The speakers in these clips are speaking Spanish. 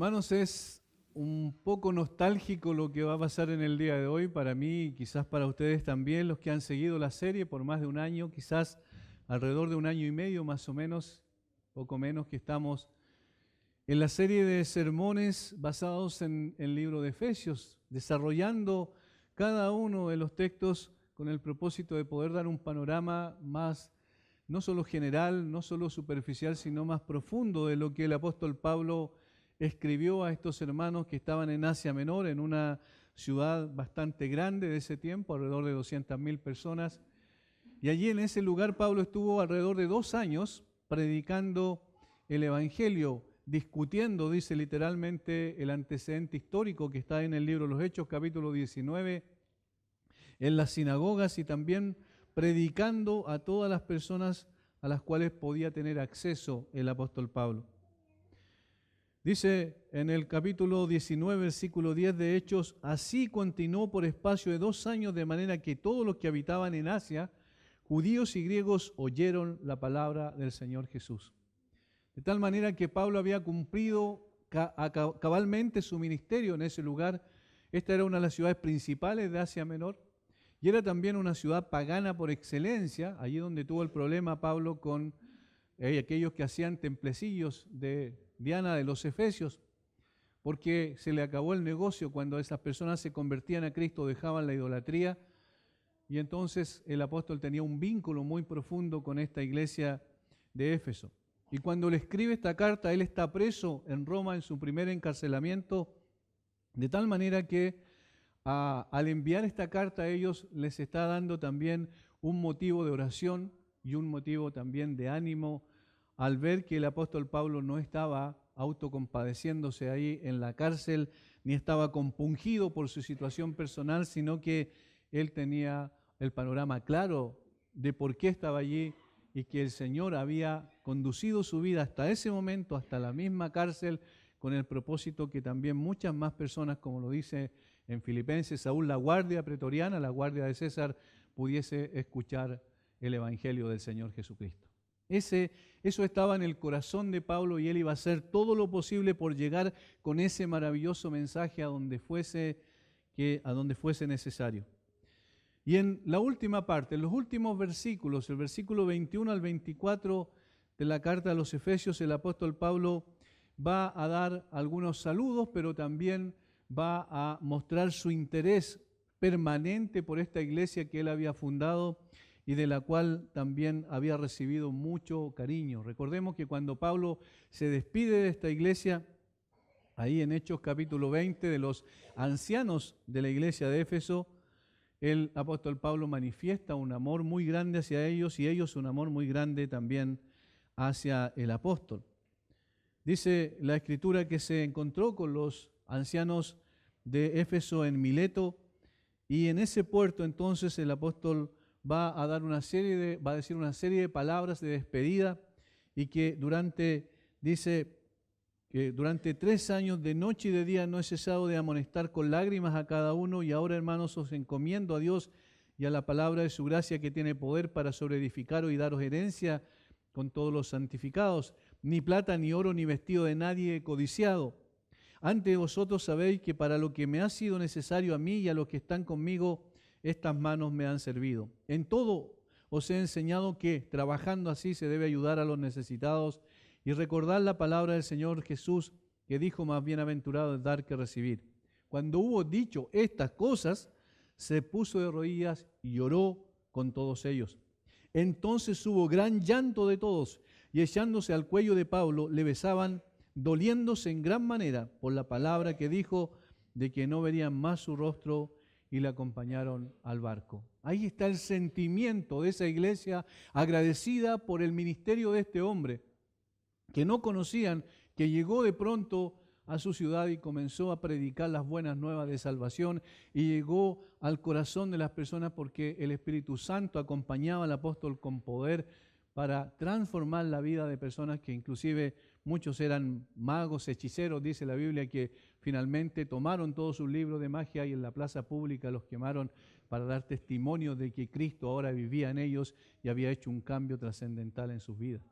Hermanos, es un poco nostálgico lo que va a pasar en el día de hoy, para mí y quizás para ustedes también, los que han seguido la serie por más de un año, quizás alrededor de un año y medio más o menos, poco menos, que estamos en la serie de sermones basados en el libro de Efesios, desarrollando cada uno de los textos con el propósito de poder dar un panorama más, no solo general, no solo superficial, sino más profundo de lo que el apóstol Pablo escribió a estos hermanos que estaban en Asia Menor, en una ciudad bastante grande de ese tiempo, alrededor de 200.000 personas. Y allí en ese lugar Pablo estuvo alrededor de 2 años predicando el Evangelio, discutiendo, dice literalmente, el antecedente histórico que está en el libro de los Hechos, capítulo 19, en las sinagogas, y también predicando a todas las personas a las cuales podía tener acceso el apóstol Pablo. Dice en el capítulo 19, versículo 10 de Hechos: así continuó por espacio de 2 años, de manera que todos los que habitaban en Asia, judíos y griegos, oyeron la palabra del Señor Jesús. De tal manera que Pablo había cumplido cabalmente su ministerio en ese lugar. Esta era una de las ciudades principales de Asia Menor y era también una ciudad pagana por excelencia, allí donde tuvo el problema Pablo con aquellos que hacían templecillos de Diana de los Efesios, porque se le acabó el negocio cuando esas personas se convertían a Cristo, dejaban la idolatría, y entonces el apóstol tenía un vínculo muy profundo con esta iglesia de Éfeso. Y cuando le escribe esta carta, él está preso en Roma en su primer encarcelamiento, de tal manera que al enviar esta carta a ellos les está dando también un motivo de oración y un motivo también de ánimo al ver que el apóstol Pablo no estaba autocompadeciéndose ahí en la cárcel, ni estaba compungido por su situación personal, sino que él tenía el panorama claro de por qué estaba allí y que el Señor había conducido su vida hasta ese momento, hasta la misma cárcel, con el propósito que también muchas más personas, como lo dice en Filipenses, aún la guardia pretoriana, la guardia de César, pudiese escuchar el Evangelio del Señor Jesucristo. Eso estaba en el corazón de Pablo y él iba a hacer todo lo posible por llegar con ese maravilloso mensaje a donde fuese necesario. Y en la última parte, en los últimos versículos, el versículo 21 al 24 de la carta a los Efesios, el apóstol Pablo va a dar algunos saludos, pero también va a mostrar su interés permanente por esta iglesia que él había fundado y de la cual también había recibido mucho cariño. Recordemos que cuando Pablo se despide de esta iglesia, ahí en Hechos capítulo 20, de los ancianos de la iglesia de Éfeso, el apóstol Pablo manifiesta un amor muy grande hacia ellos y ellos un amor muy grande también hacia el apóstol. Dice la Escritura que se encontró con los ancianos de Éfeso en Mileto, y en ese puerto entonces el apóstol va a decir una serie de palabras de despedida, y que dice que durante 3 años de noche y de día no he cesado de amonestar con lágrimas a cada uno, y ahora, hermanos, os encomiendo a Dios y a la palabra de su gracia, que tiene poder para sobreedificaros y daros herencia con todos los santificados. Ni plata, ni oro, ni vestido de nadie he codiciado. Antes vosotros sabéis que para lo que me ha sido necesario a mí y a los que están conmigo, estas manos me han servido. En todo os he enseñado que, trabajando así, se debe ayudar a los necesitados y recordar la palabra del Señor Jesús, que dijo: más bienaventurado es dar que recibir. Cuando hubo dicho estas cosas, se puso de rodillas y lloró con todos ellos. Entonces hubo gran llanto de todos, y echándose al cuello de Pablo, le besaban, doliéndose en gran manera por la palabra que dijo, de que no verían más su rostro, y le acompañaron al barco. Ahí está el sentimiento de esa iglesia, agradecida por el ministerio de este hombre, que no conocían, que llegó de pronto a su ciudad y comenzó a predicar las buenas nuevas de salvación, y llegó al corazón de las personas porque el Espíritu Santo acompañaba al apóstol con poder para transformar la vida de personas que inclusive muchos eran magos, hechiceros. Dice la Biblia que finalmente tomaron todos sus libros de magia y en la plaza pública los quemaron para dar testimonio de que Cristo ahora vivía en ellos y había hecho un cambio trascendental en sus vidas.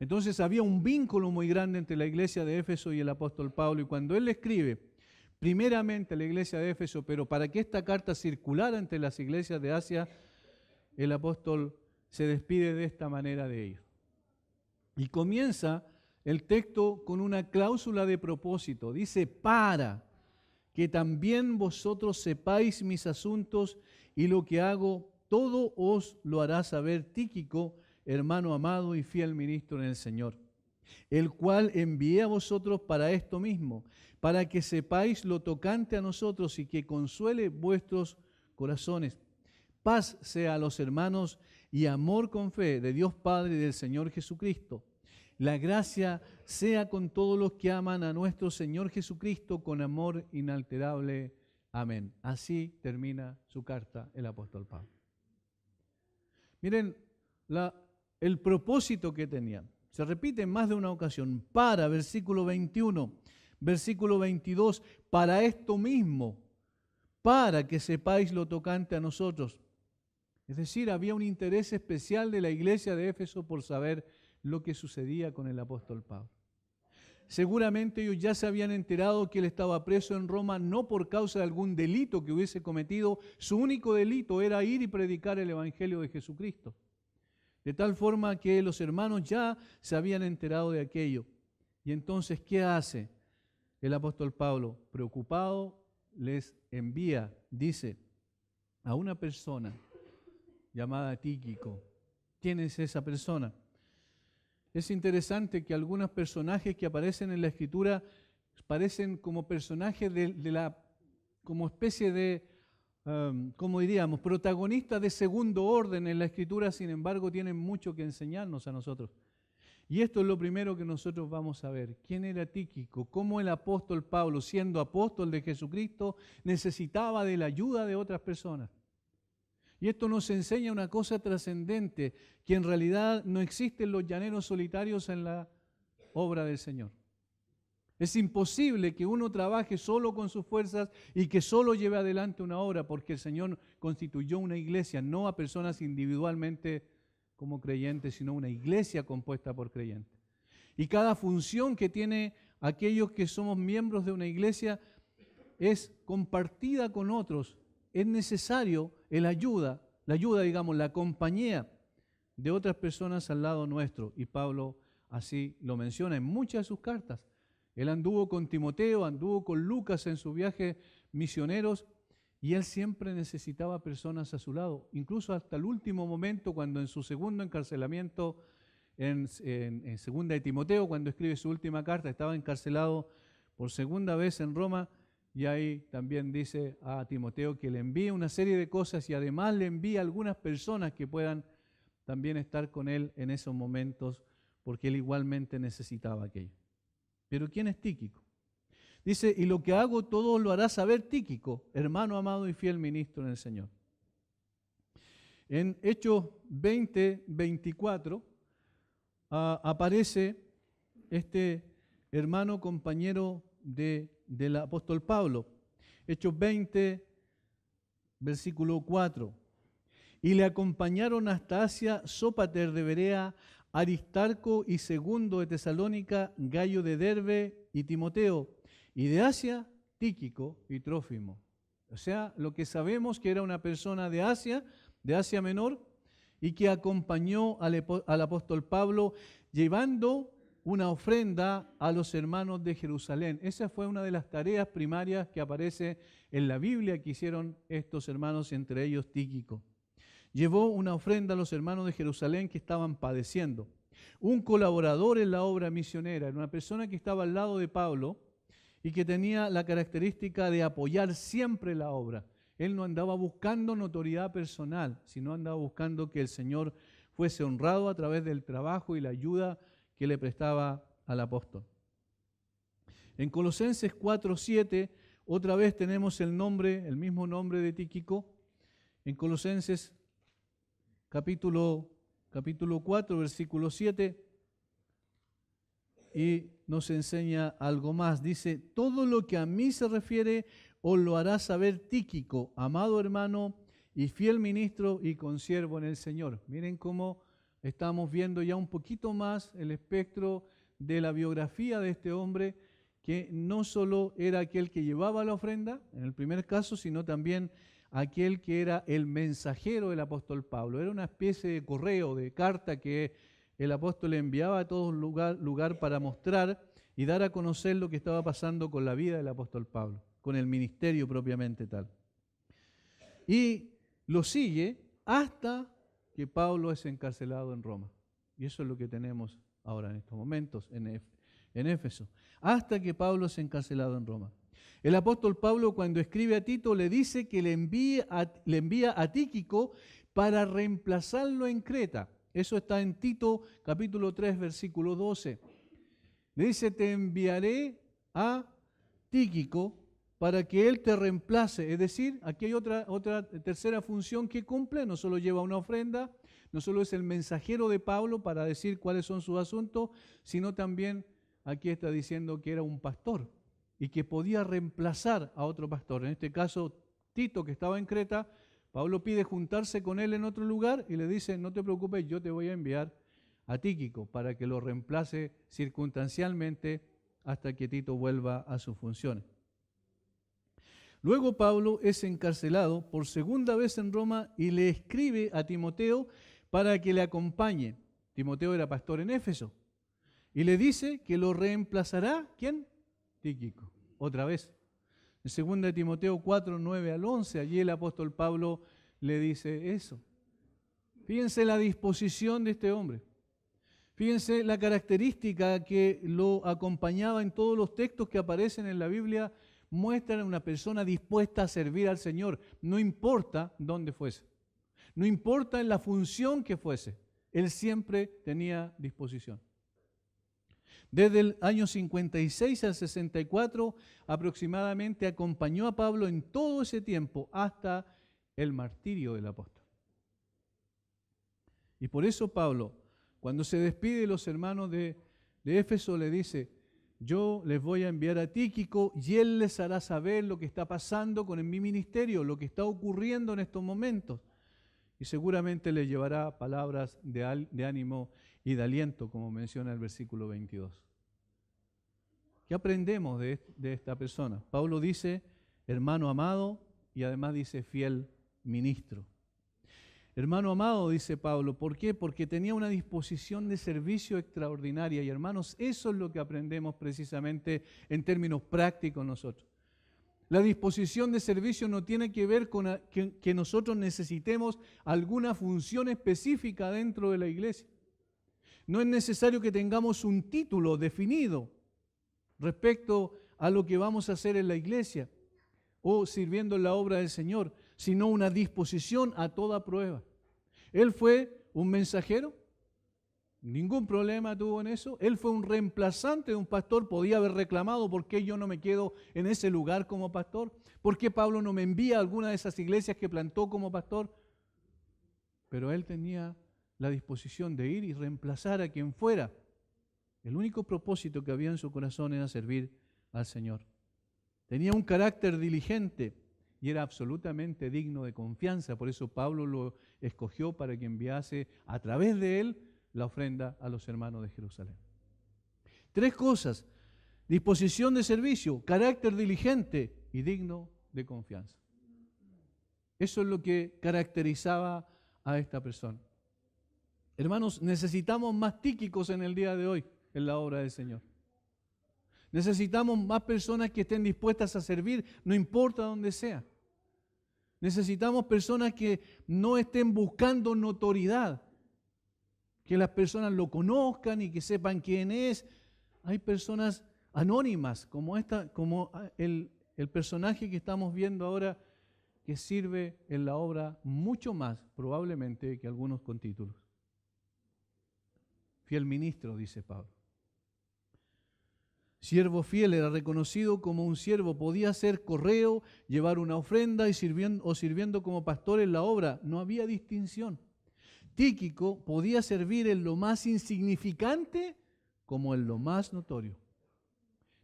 Entonces había un vínculo muy grande entre la iglesia de Éfeso y el apóstol Pablo. Y cuando él le escribe, primeramente a la iglesia de Éfeso, pero para que esta carta circulara entre las iglesias de Asia, el apóstol se despide de esta manera de ellos. Y comienza el texto con una cláusula de propósito. Dice, para que también vosotros sepáis mis asuntos y lo que hago, todo os lo hará saber Tíquico, hermano amado y fiel ministro en el Señor, el cual envié a vosotros para esto mismo, para que sepáis lo tocante a nosotros y que consuele vuestros corazones. Paz sea a los hermanos y amor con fe de Dios Padre y del Señor Jesucristo. La gracia sea con todos los que aman a nuestro Señor Jesucristo con amor inalterable. Amén. Así termina su carta el apóstol Pablo. Miren el propósito que tenían. Se repite en más de una ocasión. Para, versículo 21, versículo 22, para esto mismo, para que sepáis lo tocante a nosotros. Es decir, había un interés especial de la iglesia de Éfeso por saber lo que sucedía con el apóstol Pablo. Seguramente ellos ya se habían enterado que él estaba preso en Roma no por causa de algún delito que hubiese cometido. Su único delito era ir y predicar el evangelio de Jesucristo. De tal forma que los hermanos ya se habían enterado de aquello. Y entonces, ¿qué hace el apóstol Pablo? Preocupado, les envía, dice, a una persona llamada Tíquico. ¿Quién es esa persona? Es interesante que algunos personajes que aparecen en la Escritura parecen como personajes como especie de, como diríamos, protagonistas de segundo orden en la Escritura, sin embargo tienen mucho que enseñarnos a nosotros. Y esto es lo primero que nosotros vamos a ver. ¿Quién era Tíquico? ¿Cómo el apóstol Pablo, siendo apóstol de Jesucristo, necesitaba de la ayuda de otras personas? Y esto nos enseña una cosa trascendente, que en realidad no existen los llaneros solitarios en la obra del Señor. Es imposible que uno trabaje solo con sus fuerzas y que solo lleve adelante una obra, porque el Señor constituyó una iglesia, no a personas individualmente como creyentes, sino una iglesia compuesta por creyentes. Y cada función que tiene aquellos que somos miembros de una iglesia es compartida con otros. Es necesario la ayuda, digamos, la compañía de otras personas al lado nuestro. Y Pablo así lo menciona en muchas de sus cartas. Él anduvo con Timoteo, anduvo con Lucas en sus viajes misioneros y él siempre necesitaba personas a su lado. Incluso hasta el último momento, cuando en su segundo encarcelamiento, en segunda de Timoteo, cuando escribe su última carta, estaba encarcelado por segunda vez en Roma. Y ahí también dice a Timoteo que le envíe una serie de cosas y además le envíe a algunas personas que puedan también estar con él en esos momentos, porque él igualmente necesitaba aquello. Pero ¿quién es Tíquico? Dice, y lo que hago todo lo hará saber Tíquico, hermano amado y fiel ministro en el Señor. En Hechos 20, 24 aparece este hermano compañero del apóstol Pablo. Hechos 20, versículo 4. Y le acompañaron hasta Asia Sópater de Berea, Aristarco y Segundo de Tesalónica, Gayo de Derbe y Timoteo. Y de Asia, Tíquico y Trófimo. O sea, lo que sabemos que era una persona de Asia Menor, y que acompañó al apóstol Pablo llevando una ofrenda a los hermanos de Jerusalén. Esa fue una de las tareas primarias que aparece en la Biblia que hicieron estos hermanos, entre ellos Tíquico. Llevó una ofrenda a los hermanos de Jerusalén que estaban padeciendo. Un colaborador en la obra misionera, una persona que estaba al lado de Pablo y que tenía la característica de apoyar siempre la obra. Él no andaba buscando notoriedad personal, sino andaba buscando que el Señor fuese honrado a través del trabajo y la ayuda que le prestaba al apóstol. En Colosenses 4:7, otra vez tenemos el mismo nombre de Tíquico. En Colosenses capítulo 4, versículo 7, y nos enseña algo más. Dice, todo lo que a mí se refiere os lo hará saber Tíquico, amado hermano y fiel ministro y consiervo en el Señor. Miren cómo estamos viendo ya un poquito más el espectro de la biografía de este hombre, que no solo era aquel que llevaba la ofrenda, en el primer caso, sino también aquel que era el mensajero del apóstol Pablo. Era una especie de correo, de carta que el apóstol enviaba a todo lugar para mostrar y dar a conocer lo que estaba pasando con la vida del apóstol Pablo, con el ministerio propiamente tal. Y lo sigue hasta que Pablo es encarcelado en Roma. Y eso es lo que tenemos ahora en estos momentos en Éfeso. Hasta que Pablo es encarcelado en Roma. El apóstol Pablo, cuando escribe a Tito, le dice que le envía a Tíquico para reemplazarlo en Creta. Eso está en Tito capítulo 3, versículo 12. Le dice, te enviaré a Tíquico para que él te reemplace. Es decir, aquí hay otra tercera función que cumple. No solo lleva una ofrenda, no solo es el mensajero de Pablo para decir cuáles son sus asuntos, sino también aquí está diciendo que era un pastor y que podía reemplazar a otro pastor. En este caso, Tito, que estaba en Creta, Pablo pide juntarse con él en otro lugar y le dice, no te preocupes, yo te voy a enviar a Tíquico para que lo reemplace circunstancialmente hasta que Tito vuelva a sus funciones. Luego Pablo es encarcelado por segunda vez en Roma y le escribe a Timoteo para que le acompañe. Timoteo era pastor en Éfeso. Y le dice que lo reemplazará, ¿quién? Tíquico, otra vez. En 2 Timoteo 4, 9 al 11, allí el apóstol Pablo le dice eso. Fíjense la disposición de este hombre. Fíjense la característica que lo acompañaba en todos los textos que aparecen en la Biblia, muestran a una persona dispuesta a servir al Señor, no importa dónde fuese, no importa en la función que fuese, él siempre tenía disposición. Desde el año 56 al 64 aproximadamente acompañó a Pablo en todo ese tiempo hasta el martirio del apóstol. Y por eso Pablo, cuando se despide de los hermanos de Éfeso, le dice, yo les voy a enviar a Tíquico y él les hará saber lo que está pasando con mi ministerio, lo que está ocurriendo en estos momentos. Y seguramente les llevará palabras de ánimo y de aliento, como menciona el versículo 22. ¿Qué aprendemos de esta persona? Pablo dice, hermano amado, y además dice fiel ministro. Hermano amado, dice Pablo, ¿por qué? Porque tenía una disposición de servicio extraordinaria. Y hermanos, eso es lo que aprendemos precisamente en términos prácticos nosotros. La disposición de servicio no tiene que ver con que nosotros necesitemos alguna función específica dentro de la iglesia. No es necesario que tengamos un título definido respecto a lo que vamos a hacer en la iglesia o sirviendo en la obra del Señor, sino una disposición a toda prueba. Él fue un mensajero, ningún problema tuvo en eso. Él fue un reemplazante de un pastor, podía haber reclamado, ¿por qué yo no me quedo en ese lugar como pastor? ¿Por qué Pablo no me envía a alguna de esas iglesias que plantó como pastor? Pero él tenía la disposición de ir y reemplazar a quien fuera. El único propósito que había en su corazón era servir al Señor. Tenía un carácter diligente y era absolutamente digno de confianza. Por eso Pablo lo escogió para que enviase a través de él la ofrenda a los hermanos de Jerusalén. 3 cosas: disposición de servicio, carácter diligente y digno de confianza. Eso es lo que caracterizaba a esta persona. Hermanos, necesitamos más Tíquicos en el día de hoy en la obra del Señor. Necesitamos más personas que estén dispuestas a servir, no importa dónde sea. Necesitamos personas que no estén buscando notoriedad, que las personas lo conozcan y que sepan quién es. Hay personas anónimas, como el personaje que estamos viendo ahora, que sirve en la obra mucho más, probablemente, que algunos con títulos. Fiel ministro, dice Pablo. Siervo fiel, era reconocido como un siervo, podía hacer correo, llevar una ofrenda y sirviendo como pastor en la obra. No había distinción. Tíquico podía servir en lo más insignificante como en lo más notorio.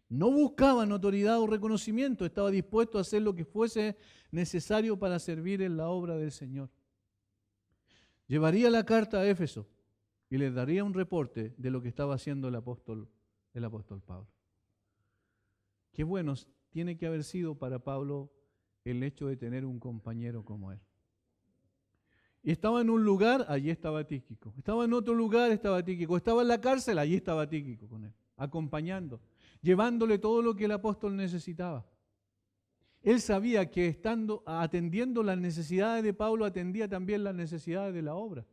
No buscaba notoriedad o reconocimiento, estaba dispuesto a hacer lo que fuese necesario para servir en la obra del Señor. Llevaría la carta a Éfeso. y les daría un reporte de lo que estaba haciendo el apóstol Pablo. Qué bueno tiene que haber sido para Pablo el hecho de tener un compañero como él. Y estaba en un lugar, allí estaba Tíquico. Estaba en otro lugar, estaba Tíquico. Estaba en la cárcel, allí estaba Tíquico con él, acompañando, llevándole todo lo que el apóstol necesitaba. Él sabía que atendiendo las necesidades de Pablo, atendía también las necesidades de la obra.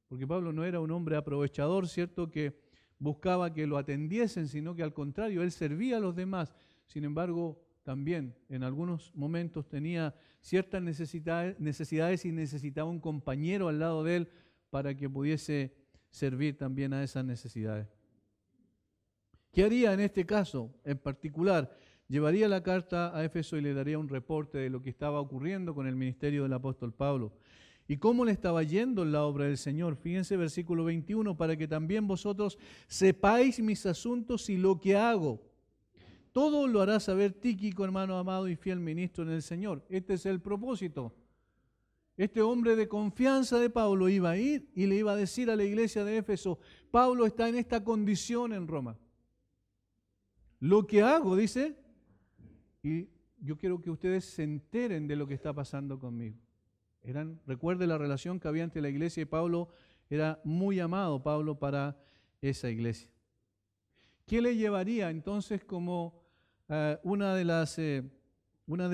Porque Pablo no era un hombre aprovechador, ¿cierto?, que buscaba que lo atendiesen, sino que al contrario, él servía a los demás. Sin embargo, también en algunos momentos tenía ciertas necesidades y necesitaba un compañero al lado de él para que pudiese servir también a esas necesidades. ¿Qué haría en este caso en particular? Llevaría la carta a Éfeso y le daría un reporte de lo que estaba ocurriendo con el ministerio del apóstol Pablo y cómo le estaba yendo en la obra del Señor. Fíjense versículo 21, para que también vosotros sepáis mis asuntos y lo que hago. Todo lo hará saber Tíquico, hermano amado y fiel ministro en el Señor. Este es el propósito. Este hombre de confianza de Pablo iba a ir y le iba a decir a la iglesia de Éfeso, Pablo está en esta condición en Roma. Lo que hago, dice, y yo quiero que ustedes se enteren de lo que está pasando conmigo. Recuerde la relación que había entre la iglesia y Pablo, era muy amado Pablo para esa iglesia. ¿Qué le llevaría entonces como una de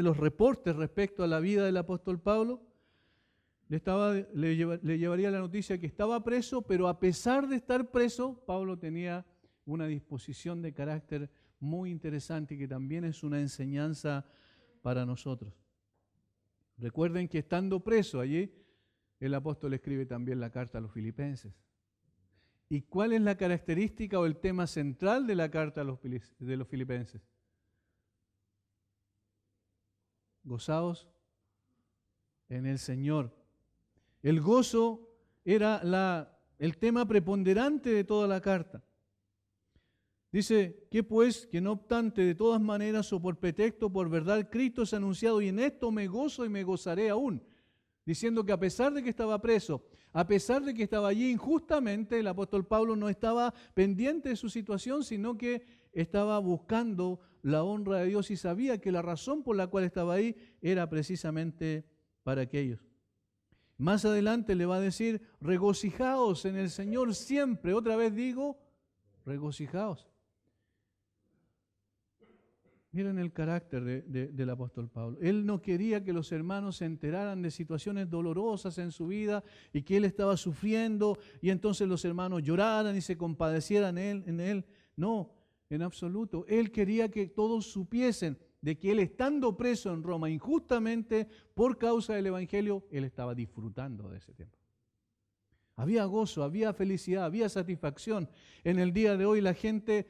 los reportes respecto a la vida del apóstol Pablo? Le llevaría la noticia que estaba preso, pero a pesar de estar preso, Pablo tenía una disposición de carácter muy interesante y que también es una enseñanza para nosotros. Recuerden que estando preso allí, el apóstol escribe también la carta a los filipenses. ¿Y cuál es la característica o el tema central de la carta de los filipenses? Gozaos en el Señor. El gozo era el tema preponderante de toda la carta. Dice, que pues, que no obstante de todas maneras o por pretexto, por verdad, Cristo es anunciado y en esto me gozo y me gozaré aún. Diciendo que a pesar de que estaba preso, a pesar de que estaba allí injustamente, el apóstol Pablo no estaba pendiente de su situación, sino que estaba buscando la honra de Dios y sabía que la razón por la cual estaba ahí era precisamente para aquellos. Más adelante le va a decir, regocijaos en el Señor siempre. Otra vez digo, regocijaos. Miren el carácter del apóstol Pablo. Él no quería que los hermanos se enteraran de situaciones dolorosas en su vida y que él estaba sufriendo y entonces los hermanos lloraran y se compadecieran en él. No, en absoluto. Él quería que todos supiesen de que él estando preso en Roma injustamente por causa del Evangelio, él estaba disfrutando de ese tiempo. Había gozo, había felicidad, había satisfacción. En el día de hoy la gente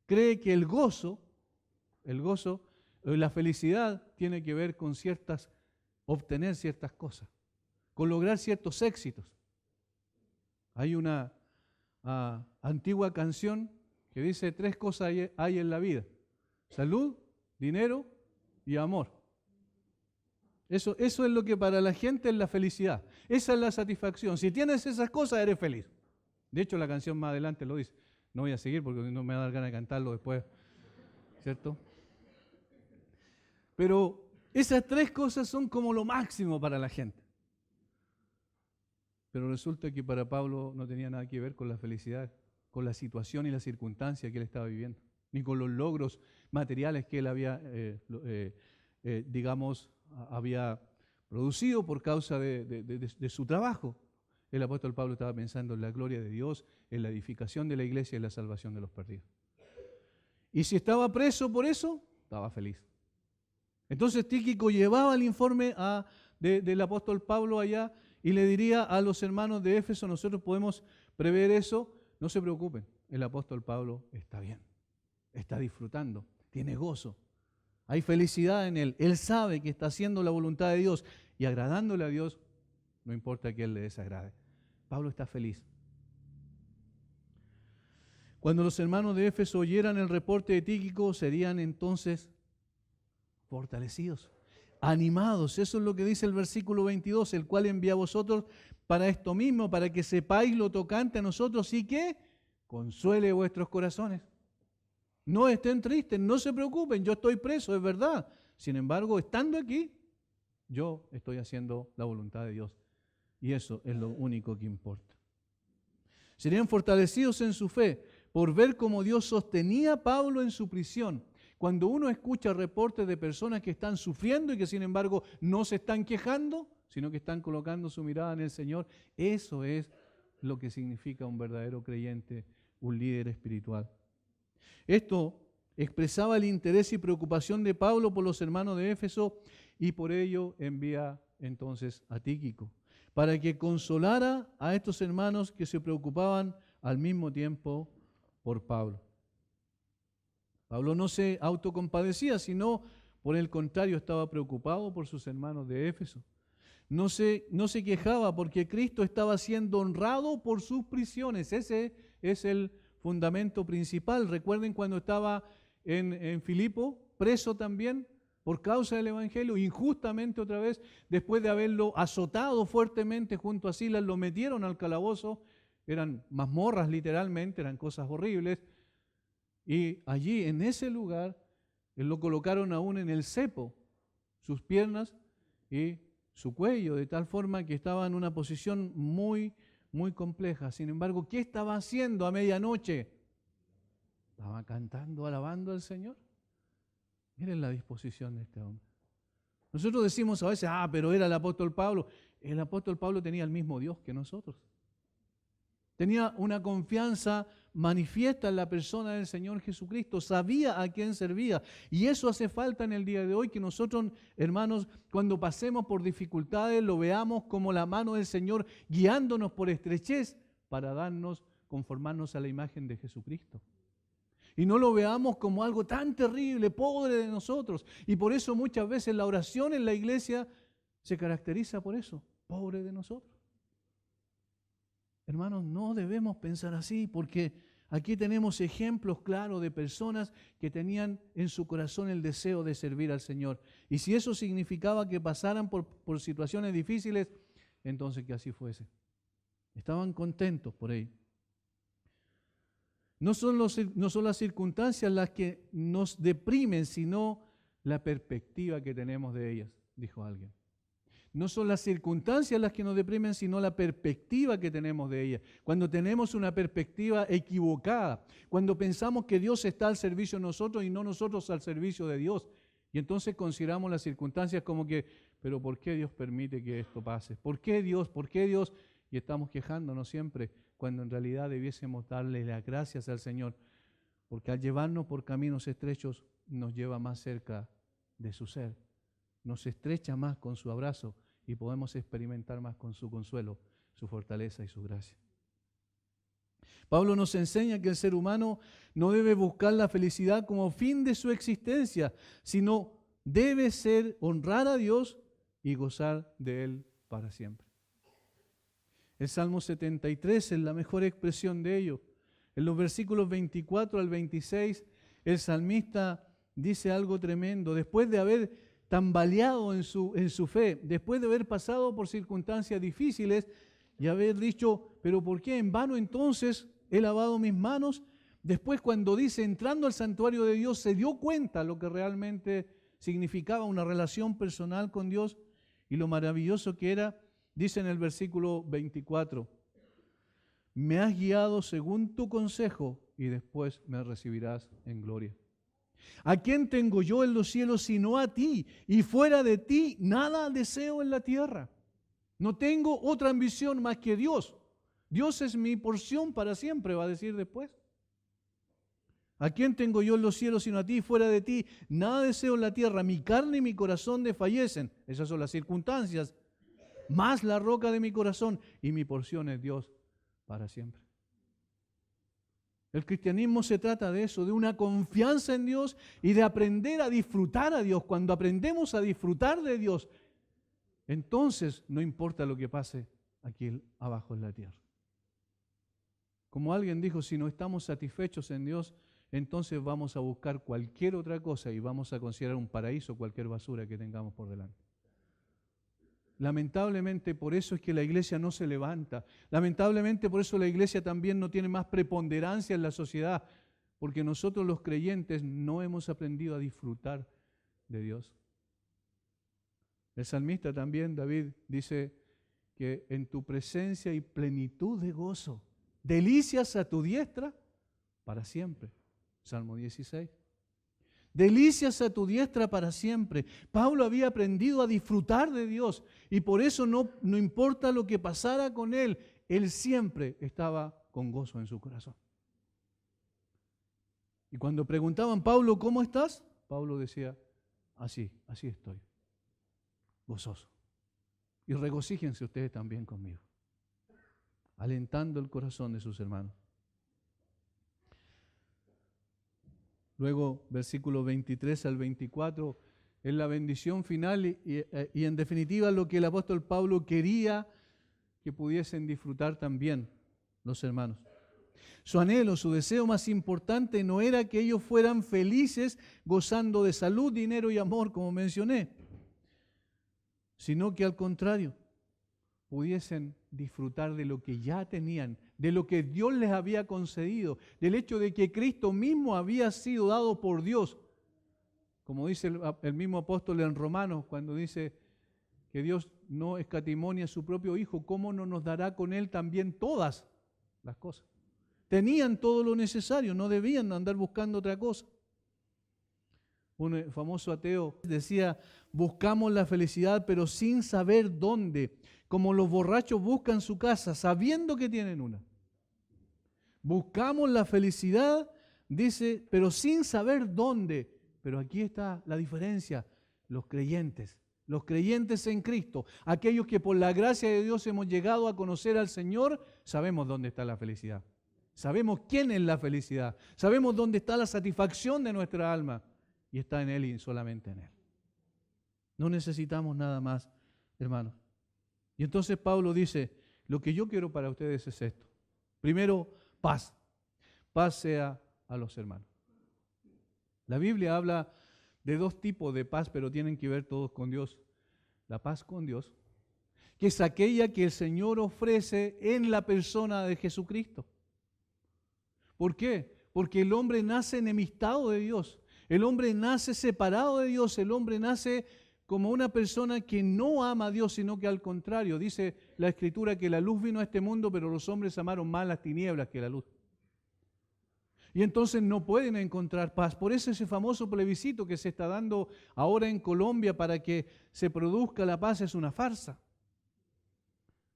cree que el gozo, la felicidad tiene que ver con obtener ciertas cosas, con lograr ciertos éxitos. Hay una antigua canción que dice 3 cosas hay en la vida: salud, dinero y amor. Eso es lo que para la gente es la felicidad. Esa es la satisfacción. Si tienes esas cosas, eres feliz. De hecho, la canción más adelante lo dice. No voy a seguir porque no me va a dar ganas de cantarlo después, ¿cierto? Pero esas 3 cosas son como lo máximo para la gente. Pero resulta que para Pablo no tenía nada que ver con la felicidad, con la situación y la circunstancia que él estaba viviendo, ni con los logros materiales que él había, había producido por causa de su trabajo. El apóstol Pablo estaba pensando en la gloria de Dios, en la edificación de la iglesia y en la salvación de los perdidos. Y si estaba preso por eso, estaba feliz. Entonces Tíquico llevaba el informe del apóstol Pablo allá y le diría a los hermanos de Éfeso, nosotros podemos prever eso, no se preocupen, el apóstol Pablo está bien, está disfrutando, tiene gozo, hay felicidad en él, él sabe que está haciendo la voluntad de Dios y agradándole a Dios, no importa que él le desagrade. Pablo está feliz. Cuando los hermanos de Éfeso oyeran el reporte de Tíquico, serían entonces fortalecidos. animados. Eso es lo que dice el versículo 22, el cual envía a vosotros para esto mismo, para que sepáis lo tocante a nosotros y que consuele vuestros corazones. No estén tristes, no se preocupen, yo estoy preso, es verdad. Sin embargo, estando aquí, yo estoy haciendo la voluntad de Dios. Y eso es lo único que importa. Serían fortalecidos en su fe por ver cómo Dios sostenía a Pablo en su prisión. Cuando uno escucha reportes de personas que están sufriendo y que sin embargo no se están quejando, sino que están colocando su mirada en el Señor, eso es lo que significa un verdadero creyente, un líder espiritual. Esto expresaba el interés y preocupación de Pablo por los hermanos de Éfeso y por ello envía entonces a Tíquico, para que consolara a estos hermanos que se preocupaban al mismo tiempo por Pablo. Pablo no se autocompadecía, sino por el contrario estaba preocupado por sus hermanos de Éfeso. No se quejaba porque Cristo estaba siendo honrado por sus prisiones. Ese es el fundamento principal. Recuerden cuando estaba en Filipo, preso también por causa del Evangelio, injustamente otra vez, después de haberlo azotado fuertemente junto a Silas, lo metieron al calabozo. Eran mazmorras literalmente, eran cosas horribles. Y allí, en ese lugar, lo colocaron aún en el cepo, sus piernas y su cuello, de tal forma que estaba en una posición muy, muy compleja. Sin embargo, ¿qué estaba haciendo a medianoche? Estaba cantando, alabando al Señor. Miren la disposición de este hombre. Nosotros decimos a veces, pero era el apóstol Pablo. El apóstol Pablo tenía el mismo Dios que nosotros. Tenía una confianza manifiesta en la persona del Señor Jesucristo, sabía a quién servía. Y eso hace falta en el día de hoy, que nosotros, hermanos, cuando pasemos por dificultades, lo veamos como la mano del Señor guiándonos por estrechez para conformarnos a la imagen de Jesucristo. Y no lo veamos como algo tan terrible, pobre de nosotros. Y por eso muchas veces la oración en la iglesia se caracteriza por eso, pobre de nosotros. Hermanos, no debemos pensar así, porque aquí tenemos ejemplos claros de personas que tenían en su corazón el deseo de servir al Señor. Y si eso significaba que pasaran por situaciones difíciles, entonces que así fuese. Estaban contentos por ello. No son las circunstancias las que nos deprimen, sino la perspectiva que tenemos de ellas, dijo alguien. No son las circunstancias las que nos deprimen, sino la perspectiva que tenemos de ellas. Cuando tenemos una perspectiva equivocada, cuando pensamos que Dios está al servicio de nosotros y no nosotros al servicio de Dios. Y entonces consideramos las circunstancias como que, pero ¿por qué Dios permite que esto pase? ¿Por qué Dios? ¿Por qué Dios? Y estamos quejándonos siempre, cuando en realidad debiésemos darle las gracias al Señor, porque al llevarnos por caminos estrechos nos lleva más cerca de su ser, nos estrecha más con su abrazo y podemos experimentar más con su consuelo, su fortaleza y su gracia. Pablo nos enseña que el ser humano no debe buscar la felicidad como fin de su existencia, sino debe ser honrar a Dios y gozar de Él para siempre. El Salmo 73 es la mejor expresión de ello. En los versículos 24 al 26, el salmista dice algo tremendo. Después de haber tambaleado en su fe, después de haber pasado por circunstancias difíciles y haber dicho, pero ¿por qué en vano entonces he lavado mis manos? Después, cuando dice, entrando al santuario de Dios, se dio cuenta lo que realmente significaba una relación personal con Dios y lo maravilloso que era. Dice en el versículo 24, me has guiado según tu consejo y después me recibirás en gloria. ¿A quién tengo yo en los cielos sino a ti? Y fuera de ti nada deseo en la tierra. No tengo otra ambición más que Dios. Dios es mi porción para siempre, va a decir después. ¿A quién tengo yo en los cielos sino a ti? Fuera de ti nada deseo en la tierra. Mi carne y mi corazón desfallecen. Esas son las circunstancias. Más la roca de mi corazón y mi porción es Dios para siempre. El cristianismo se trata de eso, de una confianza en Dios y de aprender a disfrutar a Dios. Cuando aprendemos a disfrutar de Dios, entonces no importa lo que pase aquí abajo en la tierra. Como alguien dijo, si no estamos satisfechos en Dios, entonces vamos a buscar cualquier otra cosa y vamos a considerar un paraíso cualquier basura que tengamos por delante. Lamentablemente por eso es que la iglesia no se levanta. Lamentablemente por eso la iglesia también no tiene más preponderancia en la sociedad, porque nosotros los creyentes no hemos aprendido a disfrutar de Dios. El salmista también, David, dice que en tu presencia hay plenitud de gozo, delicias a tu diestra para siempre. Salmo 16. Delicias a tu diestra para siempre. Pablo había aprendido a disfrutar de Dios y por eso no importa lo que pasara con él siempre estaba con gozo en su corazón. Y cuando preguntaban, Pablo, ¿cómo estás? Pablo decía, así estoy, gozoso. Y regocíjense ustedes también conmigo, alentando el corazón de sus hermanos. Luego, versículos 23 al 24, es la bendición final y en definitiva lo que el apóstol Pablo quería que pudiesen disfrutar también los hermanos. Su anhelo, su deseo más importante no era que ellos fueran felices gozando de salud, dinero y amor, como mencioné, sino que al contrario, pudiesen disfrutar de lo que ya tenían, de lo que Dios les había concedido, del hecho de que Cristo mismo había sido dado por Dios. Como dice el mismo apóstol en Romanos, cuando dice que Dios no escatimó a su propio Hijo, ¿cómo no nos dará con Él también todas las cosas? Tenían todo lo necesario, no debían andar buscando otra cosa. Un famoso ateo decía, buscamos la felicidad pero sin saber dónde, como los borrachos buscan su casa sabiendo que tienen una. Buscamos la felicidad, dice, pero sin saber dónde. Pero aquí está la diferencia, los creyentes en Cristo, aquellos que por la gracia de Dios hemos llegado a conocer al Señor, sabemos dónde está la felicidad. Sabemos quién es la felicidad, sabemos dónde está la satisfacción de nuestra alma. Y está en Él y solamente en Él. No necesitamos nada más, hermanos. Y entonces Pablo dice, lo que yo quiero para ustedes es esto. Primero, paz. Paz sea a los hermanos. La Biblia habla de dos tipos de paz, pero tienen que ver todos con Dios. La paz con Dios, que es aquella que el Señor ofrece en la persona de Jesucristo. ¿Por qué? Porque el hombre nace enemistado de Dios. El hombre nace separado de Dios, el hombre nace como una persona que no ama a Dios, sino que al contrario, dice la Escritura que la luz vino a este mundo, pero los hombres amaron más las tinieblas que la luz. Y entonces no pueden encontrar paz. Por eso ese famoso plebiscito que se está dando ahora en Colombia para que se produzca la paz es una farsa.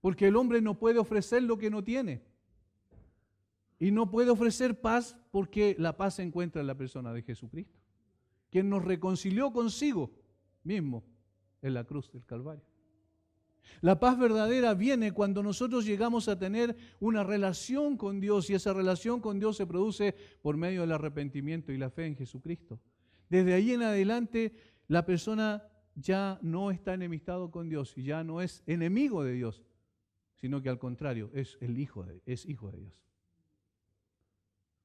Porque el hombre no puede ofrecer lo que no tiene. Y no puede ofrecer paz porque la paz se encuentra en la persona de Jesucristo, quien nos reconcilió consigo mismo en la cruz del Calvario. La paz verdadera viene cuando nosotros llegamos a tener una relación con Dios y esa relación con Dios se produce por medio del arrepentimiento y la fe en Jesucristo. Desde ahí en adelante la persona ya no está enemistado con Dios y ya no es enemigo de Dios, sino que al contrario es hijo de Dios.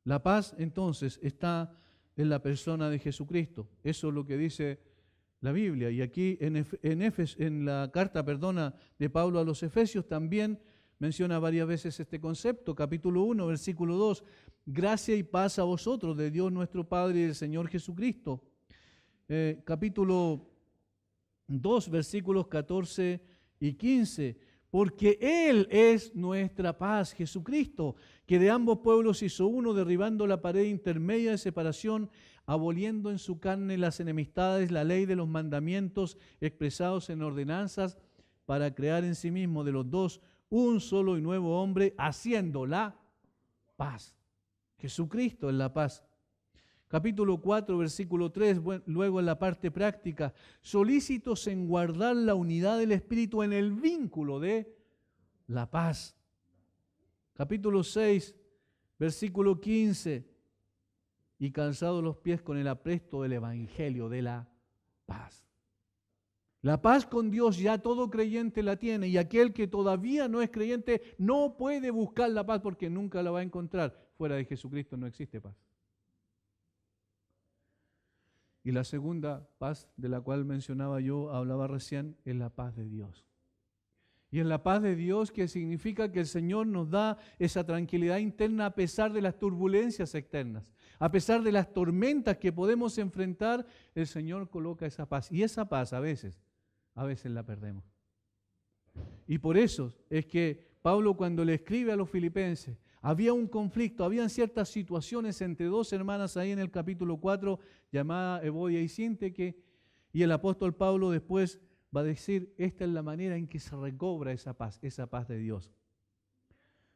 La paz entonces está en la persona de Jesucristo. Eso es lo que dice la Biblia. Y aquí en la carta de Pablo a los Efesios también menciona varias veces este concepto. Capítulo 1, versículo 2. Gracia y paz a vosotros de Dios nuestro Padre y del Señor Jesucristo. Capítulo 2, versículos 14 y 15. Porque Él es nuestra paz, Jesucristo, que de ambos pueblos hizo uno, derribando la pared intermedia de separación, aboliendo en su carne las enemistades, la ley de los mandamientos expresados en ordenanzas, para crear en sí mismo de los dos un solo y nuevo hombre, haciendo la paz. Jesucristo es la paz. Capítulo 4, versículo 3, luego en la parte práctica, solícitos en guardar la unidad del Espíritu en el vínculo de la paz. Capítulo 6, versículo 15, y calzados los pies con el apresto del Evangelio de la paz. La paz con Dios ya todo creyente la tiene y aquel que todavía no es creyente no puede buscar la paz porque nunca la va a encontrar. Fuera de Jesucristo no existe paz. Y la segunda paz de la cual mencionaba yo, hablaba recién, es la paz de Dios. Y es la paz de Dios que significa que el Señor nos da esa tranquilidad interna a pesar de las turbulencias externas, a pesar de las tormentas que podemos enfrentar, el Señor coloca esa paz. Y esa paz a veces la perdemos. Y por eso es que Pablo, cuando le escribe a los filipenses, había un conflicto, habían ciertas situaciones entre dos hermanas ahí en el capítulo 4, llamadas Evodia y Sínteque, y el apóstol Pablo después va a decir, esta es la manera en que se recobra esa paz de Dios.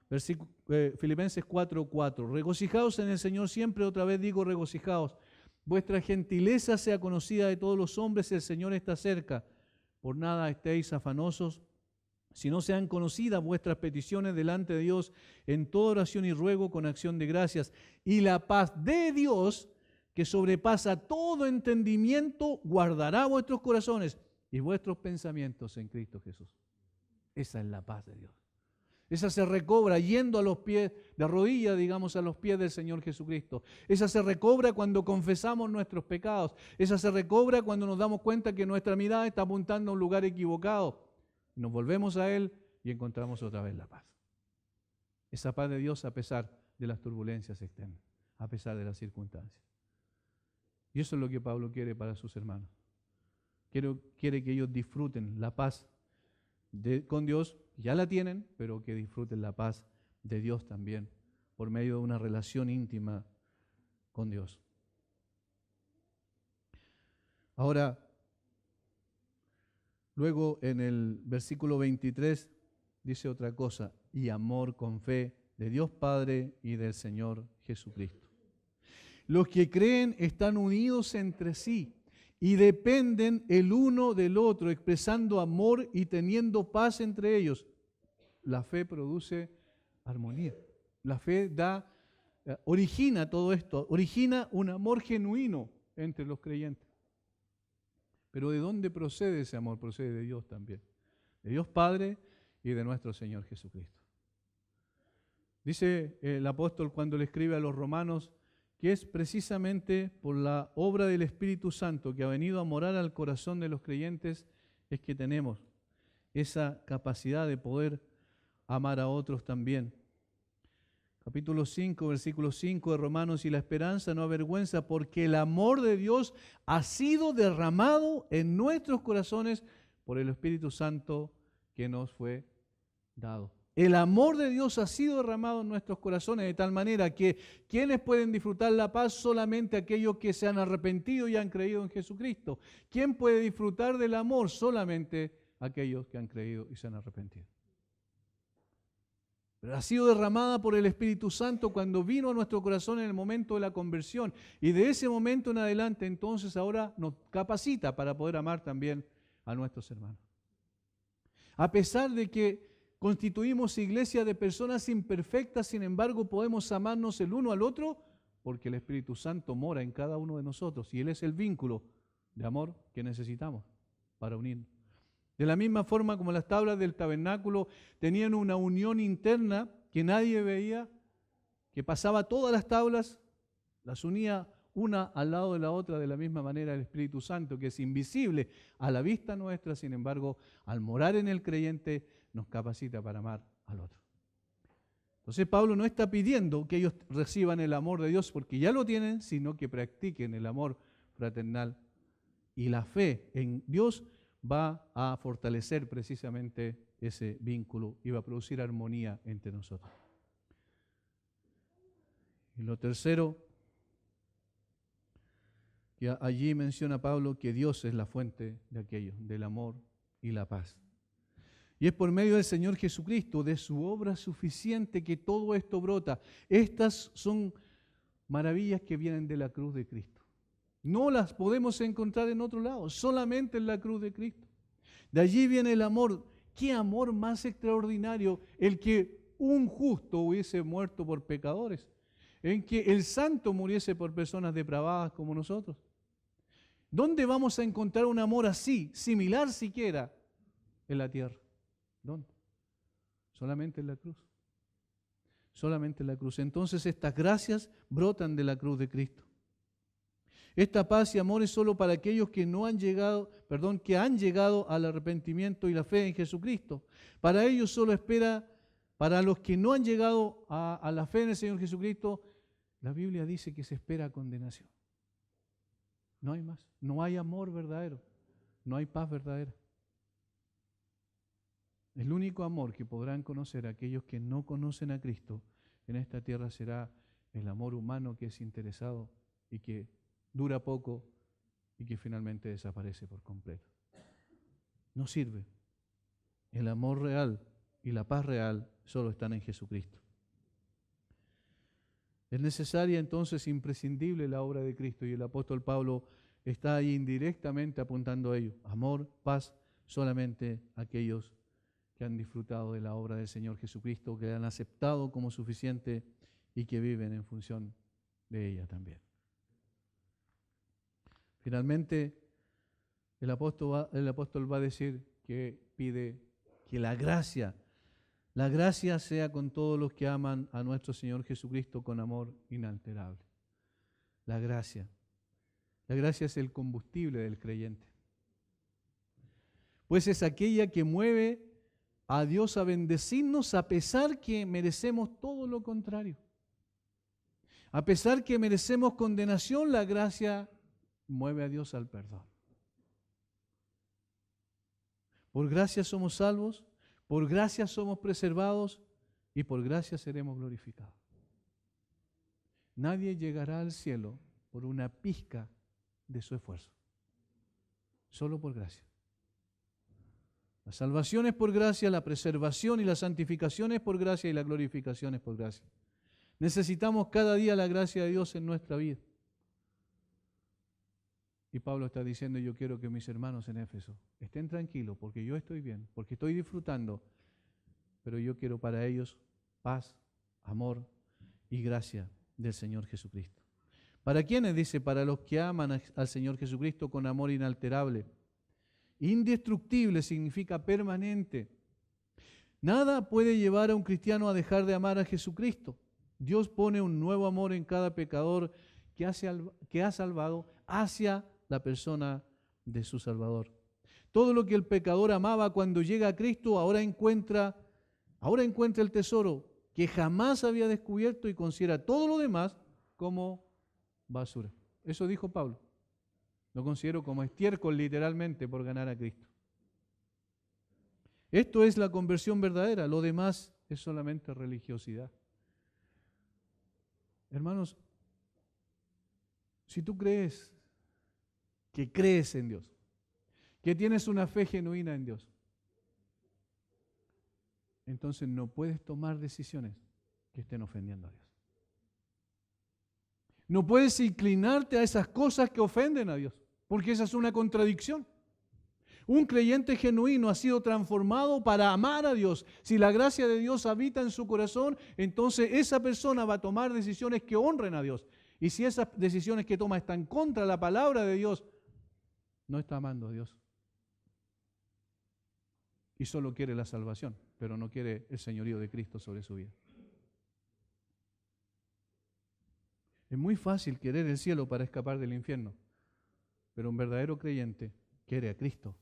Filipenses 4:4, regocijaos en el Señor siempre, otra vez digo regocijaos. Vuestra gentileza sea conocida de todos los hombres, el Señor está cerca. Por nada estéis afanosos, sino sean conocidas vuestras peticiones delante de Dios en toda oración y ruego con acción de gracias. Y la paz de Dios, que sobrepasa todo entendimiento, guardará vuestros corazones y vuestros pensamientos en Cristo Jesús. Esa es la paz de Dios. Esa se recobra yendo a los pies, de rodillas, digamos, a los pies del Señor Jesucristo. Esa se recobra cuando confesamos nuestros pecados. Esa se recobra cuando nos damos cuenta que nuestra mirada está apuntando a un lugar equivocado. Nos volvemos a Él y encontramos otra vez la paz. Esa paz de Dios a pesar de las turbulencias externas, a pesar de las circunstancias. Y eso es lo que Pablo quiere para sus hermanos. Quiere que ellos disfruten la paz con Dios, ya la tienen, pero que disfruten la paz de Dios también, por medio de una relación íntima con Dios. Ahora, luego en el versículo 23 dice otra cosa, y amor con fe de Dios Padre y del Señor Jesucristo. Los que creen están unidos entre sí y dependen el uno del otro, expresando amor y teniendo paz entre ellos. La fe produce armonía. La fe origina todo esto, origina un amor genuino entre los creyentes. Pero ¿de dónde procede ese amor? Procede de Dios también, de Dios Padre y de nuestro Señor Jesucristo. Dice el apóstol cuando le escribe a los romanos que es precisamente por la obra del Espíritu Santo que ha venido a morar al corazón de los creyentes, es que tenemos esa capacidad de poder amar a otros también. Capítulo 5, versículo 5 de Romanos, y la esperanza no avergüenza, porque el amor de Dios ha sido derramado en nuestros corazones por el Espíritu Santo que nos fue dado. El amor de Dios ha sido derramado en nuestros corazones de tal manera que ¿quiénes pueden disfrutar la paz? Solamente aquellos que se han arrepentido y han creído en Jesucristo. ¿Quién puede disfrutar del amor? Solamente aquellos que han creído y se han arrepentido. Pero ha sido derramada por el Espíritu Santo cuando vino a nuestro corazón en el momento de la conversión. Y de ese momento en adelante, entonces ahora nos capacita para poder amar también a nuestros hermanos. A pesar de que constituimos iglesia de personas imperfectas, sin embargo podemos amarnos el uno al otro porque el Espíritu Santo mora en cada uno de nosotros y Él es el vínculo de amor que necesitamos para unirnos. De la misma forma como las tablas del tabernáculo tenían una unión interna que nadie veía, que pasaba todas las tablas, las unía una al lado de la otra, de la misma manera el Espíritu Santo, que es invisible a la vista nuestra, sin embargo, al morar en el creyente, nos capacita para amar al otro. Entonces Pablo no está pidiendo que ellos reciban el amor de Dios porque ya lo tienen, sino que practiquen el amor fraternal. Y la fe en Dios va a fortalecer precisamente ese vínculo y va a producir armonía entre nosotros. Y lo tercero, que allí menciona Pablo que Dios es la fuente de aquello, del amor y la paz. Y es por medio del Señor Jesucristo, de su obra suficiente, que todo esto brota. Estas son maravillas que vienen de la cruz de Cristo. No las podemos encontrar en otro lado, solamente en la cruz de Cristo. De allí viene el amor. ¿Qué amor más extraordinario el que un justo hubiese muerto por pecadores? En que el santo muriese por personas depravadas como nosotros. ¿Dónde vamos a encontrar un amor así, similar siquiera, en la tierra? ¿Dónde? Solamente en la cruz. Solamente en la cruz. Entonces estas gracias brotan de la cruz de Cristo. Esta paz y amor es solo para aquellos que no han llegado, que han llegado al arrepentimiento y la fe en Jesucristo. Para ellos solo espera, para los que no han llegado a la fe en el Señor Jesucristo, la Biblia dice que se espera condenación. No hay más. No hay amor verdadero. No hay paz verdadera. El único amor que podrán conocer aquellos que no conocen a Cristo en esta tierra será el amor humano que es interesado y que dura poco y que finalmente desaparece por completo. No sirve. El amor real y la paz real solo están en Jesucristo. Es necesaria entonces, imprescindible la obra de Cristo, y el apóstol Pablo está ahí indirectamente apuntando a ello. Amor, paz, solamente aquellos que han disfrutado de la obra del Señor Jesucristo, que la han aceptado como suficiente y que viven en función de ella también. Finalmente, el apóstol va a decir que pide que la gracia sea con todos los que aman a nuestro Señor Jesucristo con amor inalterable. La gracia. La gracia es el combustible del creyente. Pues es aquella que mueve a Dios a bendecirnos a pesar que merecemos todo lo contrario. A pesar que merecemos condenación, la gracia mueve a Dios al perdón. Por gracia somos salvos, por gracia somos preservados y por gracia seremos glorificados. Nadie llegará al cielo por una pizca de su esfuerzo, solo por gracia. La salvación es por gracia, la preservación y la santificación es por gracia y la glorificación es por gracia. Necesitamos cada día la gracia de Dios en nuestra vida. Y Pablo está diciendo, yo quiero que mis hermanos en Éfeso estén tranquilos porque yo estoy bien, porque estoy disfrutando, pero yo quiero para ellos paz, amor y gracia del Señor Jesucristo. ¿Para quiénes? Dice, para los que aman al Señor Jesucristo con amor inalterable. Indestructible significa permanente. Nada puede llevar a un cristiano a dejar de amar a Jesucristo. Dios pone un nuevo amor en cada pecador que ha salvado hacia la persona de su Salvador. Todo lo que el pecador amaba cuando llega a Cristo, ahora encuentra el tesoro que jamás había descubierto y considera todo lo demás como basura. Eso dijo Pablo. Lo considero como estiércol literalmente por ganar a Cristo. Esto es la conversión verdadera, lo demás es solamente religiosidad. Hermanos, si tú crees en Dios, que tienes una fe genuina en Dios, entonces no puedes tomar decisiones que estén ofendiendo a Dios. No puedes inclinarte a esas cosas que ofenden a Dios, porque esa es una contradicción. Un creyente genuino ha sido transformado para amar a Dios. Si la gracia de Dios habita en su corazón, entonces esa persona va a tomar decisiones que honren a Dios. Y si esas decisiones que toma están contra la palabra de Dios, no está amando a Dios. Y solo quiere la salvación, pero no quiere el señorío de Cristo sobre su vida. Es muy fácil querer el cielo para escapar del infierno, pero un verdadero creyente quiere a Cristo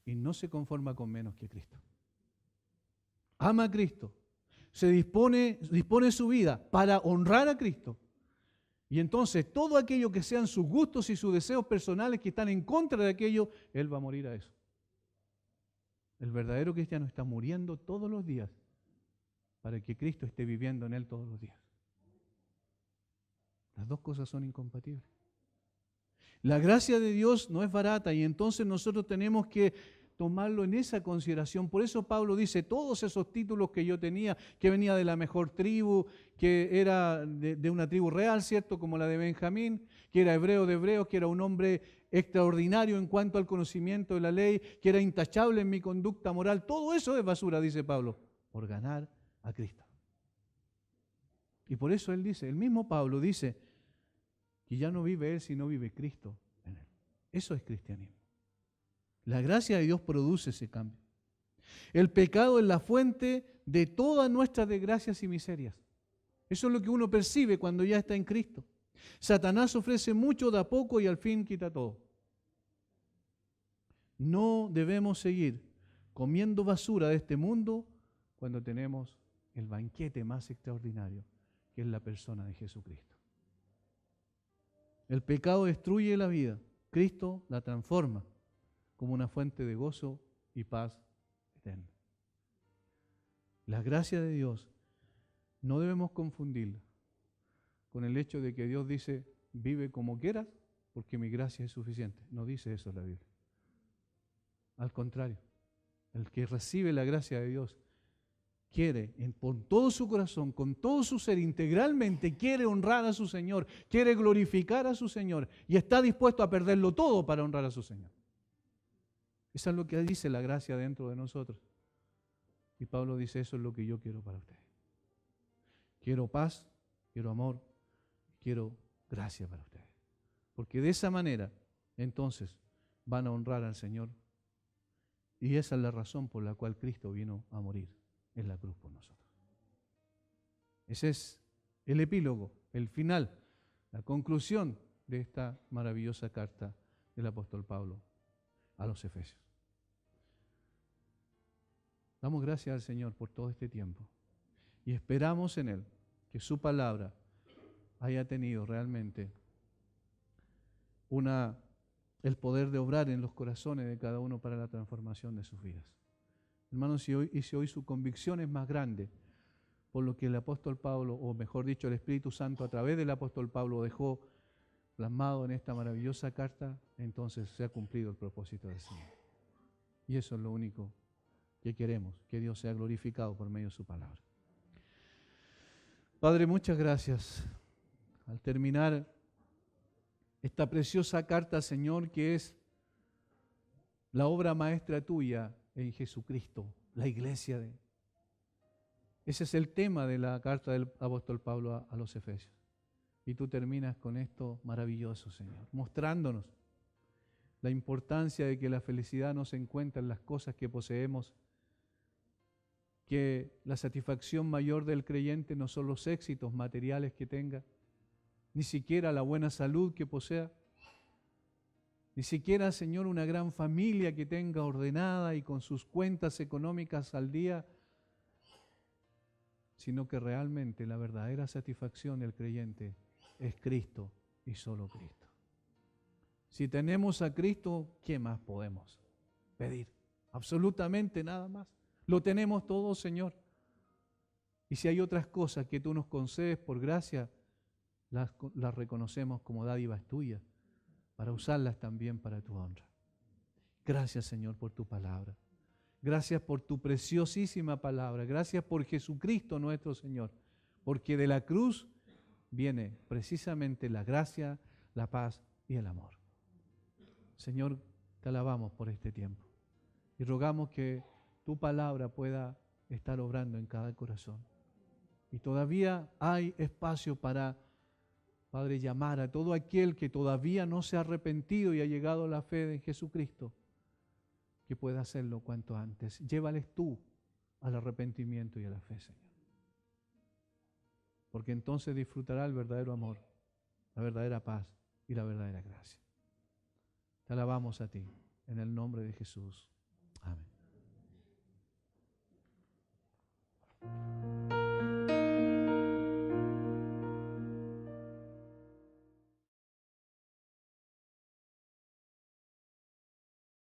y no se conforma con menos que Cristo. Ama a Cristo, se dispone su vida para honrar a Cristo. Y entonces todo aquello que sean sus gustos y sus deseos personales que están en contra de aquello, él va a morir a eso. El verdadero cristiano está muriendo todos los días para que Cristo esté viviendo en él todos los días. Las dos cosas son incompatibles. La gracia de Dios no es barata y entonces nosotros tenemos que tomarlo en esa consideración. Por eso Pablo dice, todos esos títulos que yo tenía, que venía de la mejor tribu, que era de una tribu real, ¿cierto? Como la de Benjamín, que era hebreo de hebreos, que era un hombre extraordinario en cuanto al conocimiento de la ley, que era intachable en mi conducta moral. Todo eso es basura, dice Pablo, por ganar a Cristo. Y por eso él dice, el mismo Pablo dice, que ya no vive él, sino vive Cristo en él. Eso es cristianismo. La gracia de Dios produce ese cambio. El pecado es la fuente de todas nuestras desgracias y miserias. Eso es lo que uno percibe cuando ya está en Cristo. Satanás ofrece mucho, da poco y al fin quita todo. No debemos seguir comiendo basura de este mundo cuando tenemos el banquete más extraordinario, que es la persona de Jesucristo. El pecado destruye la vida, Cristo la transforma como una fuente de gozo y paz eterna. La gracia de Dios no debemos confundirla con el hecho de que Dios dice, vive como quieras, porque mi gracia es suficiente. No dice eso la Biblia. Al contrario, el que recibe la gracia de Dios quiere, con todo su corazón, con todo su ser, integralmente, quiere honrar a su Señor, quiere glorificar a su Señor y está dispuesto a perderlo todo para honrar a su Señor. Eso es lo que dice la gracia dentro de nosotros. Y Pablo dice, eso es lo que yo quiero para ustedes. Quiero paz, quiero amor, quiero gracia para ustedes. Porque de esa manera, entonces, van a honrar al Señor. Y esa es la razón por la cual Cristo vino a morir en la cruz por nosotros. Ese es el epílogo, el final, la conclusión de esta maravillosa carta del apóstol Pablo a los Efesios. Damos gracias al Señor por todo este tiempo y esperamos en Él que su palabra haya tenido realmente el poder de obrar en los corazones de cada uno para la transformación de sus vidas. Hermanos, si hoy su convicción es más grande por lo que el apóstol Pablo, o mejor dicho, el Espíritu Santo a través del apóstol Pablo dejó plasmado en esta maravillosa carta, entonces se ha cumplido el propósito del Señor. Y eso es lo único que queremos, que Dios sea glorificado por medio de su palabra. Padre, muchas gracias. Al terminar esta preciosa carta, Señor, que es la obra maestra tuya en Jesucristo, la iglesia. Ese es el tema de la carta del apóstol Pablo a los Efesios. Y tú terminas con esto maravilloso, Señor, mostrándonos la importancia de que la felicidad no se encuentra en las cosas que poseemos, que la satisfacción mayor del creyente no son los éxitos materiales que tenga, ni siquiera la buena salud que posea, ni siquiera, Señor, una gran familia que tenga ordenada y con sus cuentas económicas al día, sino que realmente la verdadera satisfacción del creyente es Cristo y solo Cristo. Si tenemos a Cristo, ¿qué más podemos pedir? Absolutamente nada más. Lo tenemos todo, Señor. Y si hay otras cosas que tú nos concedes por gracia, las reconocemos como dádivas tuyas, para usarlas también para tu honra. Gracias, Señor, por tu palabra. Gracias por tu preciosísima palabra. Gracias por Jesucristo nuestro Señor. Porque de la cruz viene precisamente la gracia, la paz y el amor. Señor, te alabamos por este tiempo. Y rogamos que tu palabra pueda estar obrando en cada corazón. Y todavía hay espacio para, Padre, llamar a todo aquel que todavía no se ha arrepentido y ha llegado a la fe de Jesucristo, que pueda hacerlo cuanto antes. Llévales tú al arrepentimiento y a la fe, Señor. Porque entonces disfrutará el verdadero amor, la verdadera paz y la verdadera gracia. Te alabamos a ti, en el nombre de Jesús. Amén.